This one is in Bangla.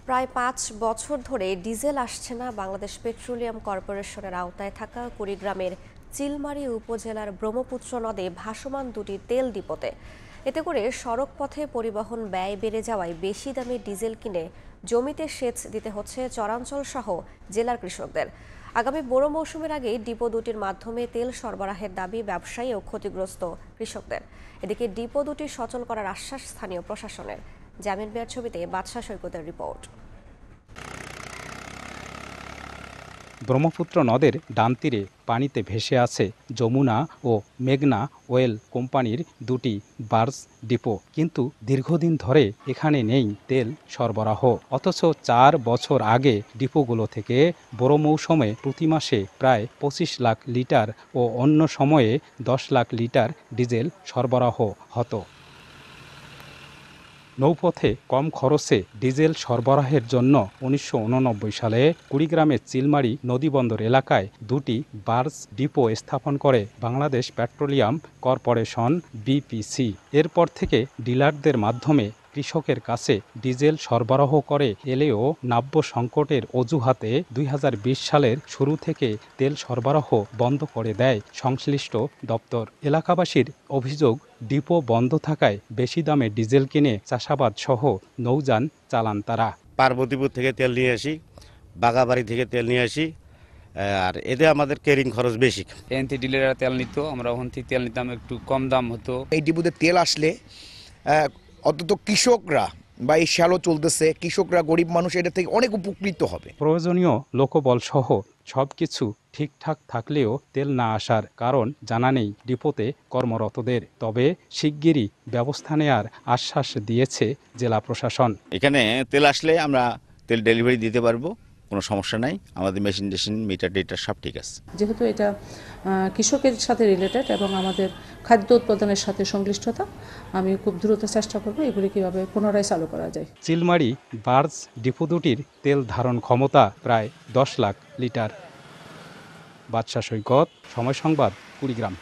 প্রায় ৫ বছর ধরে ডিজেল আসছে না বাংলাদেশ পেট্রোলিয়াম কর্পোরেশনের আওতায় থাকা কুড়িগ্রামের চিলমারী উপজেলার ব্রহ্মপুত্র নদে ভাসমান দুটি তেল ডিপোতে। এতে করে সড়ক পথে পরিবহন ব্যয় বেড়ে যাওয়ায় বেশি দামে ডিজেল কিনে জমিতে সেচ দিতে হচ্ছে চরাঞ্চল সহ জেলার কৃষকদের। আগামী বোরো মৌসুমের আগে ডিপো দুটির মাধ্যমে তেল সরবরাহের দাবি ব্যবসায়ী ও ক্ষতিগ্রস্ত কৃষকদের। এদিকে ডিপো দুটি সচল করার আশ্বাস স্থানীয় প্রশাসনের। জামিন মিয়ার ছবিতে বাদশা সৈকতের রিপোর্ট। ব্রহ্মপুত্র নদের ডান তীরে পানিতে ভেসে আছে যমুনা ও মেঘনা ওয়েল কোম্পানির দুটি বার্জ ডিপো, কিন্তু দীর্ঘদিন ধরে এখানে নেই তেল সরবরাহ। অথচ ৪ বছর আগে ডিপোগুলো থেকে বড় মৌসুমে প্রতি মাসে প্রায় ২৫ লাখ লিটার ও অন্য সময়ে ১০ লাখ লিটার ডিজেল সরবরাহ হতো। নৌপথে কম খরচে ডিজেল সরবরাহের জন্য ১৯৮৯ সালে কুড়িগ্রামের চিলমারী নদীবন্দর এলাকায় দুটি বার্জ ডিপো স্থাপন করে বাংলাদেশ পেট্রোলিয়াম কর্পোরেশন বিপিসি। এরপর থেকে ডিলারদের মাধ্যমে কৃষকের কাছে ডিজেল সরবরাহ করে এলেও নাব্য সংকটের অজুহাতে ২০২০ সালের শুরু থেকে তেল সরবরাহ বন্ধ করে দেয় সংশ্লিষ্ট দপ্তর। এলাকাবাসীর অভিযোগ, ডিপো বন্ধ থাকায় বেশি দামে ডিজেল কিনে চাষাবাদ সহ নৌযান চালান তারা। পার্বতীপুর থেকে তেল নিয়ে আসি, বাগাবাড়ি থেকে তেল নিয়ে আসি, আর এতে আমাদের ক্যারিং খরচ বেশি। এনটি ডিলাররা তেল নিত, আমরা ওখান থেকে তেল নিতাম, একটু কম দাম হতো। এই ডিপোতে তেল আসলে অন্তত কৃষকরা বা এই শ্যালো চলতেছে, কৃষকরা গরিব মানুষ এটা থেকে অনেক উপকৃত হবে। প্রয়োজনীয় লোকবল সহ সবকিছু ঠিকঠাক থাকলেও তেল না আসার কারণ জানা নেই ডিপোতে কর্মরতদের। তবে শিগগিরই ব্যবস্থা নেয়ার আশ্বাস দিয়েছে জেলা প্রশাসন। এখানে তেল আসলে আমরা তেল ডেলিভারি দিতে পারবো, কোনো সমস্যা নাই। আমাদের মেশিন মিটার ডেটার সব ঠিক আছে। যেহেতু এটা কৃষকের সাথে রিলেটেড এবং আমাদের খাদ্য উৎপাদনের সাথে সংশ্লিষ্টতা, আমি খুব দ্রুত চেষ্টা করব এগুলি কীভাবে পুনরায় চালু করা যায়। চিলমারী বার্জ ডিপো দুটির তেল ধারণ ক্ষমতা প্রায় ১০ লাখ লিটার। বাদশা সৈকত, সময় সংবাদ, কুড়িগ্রাম।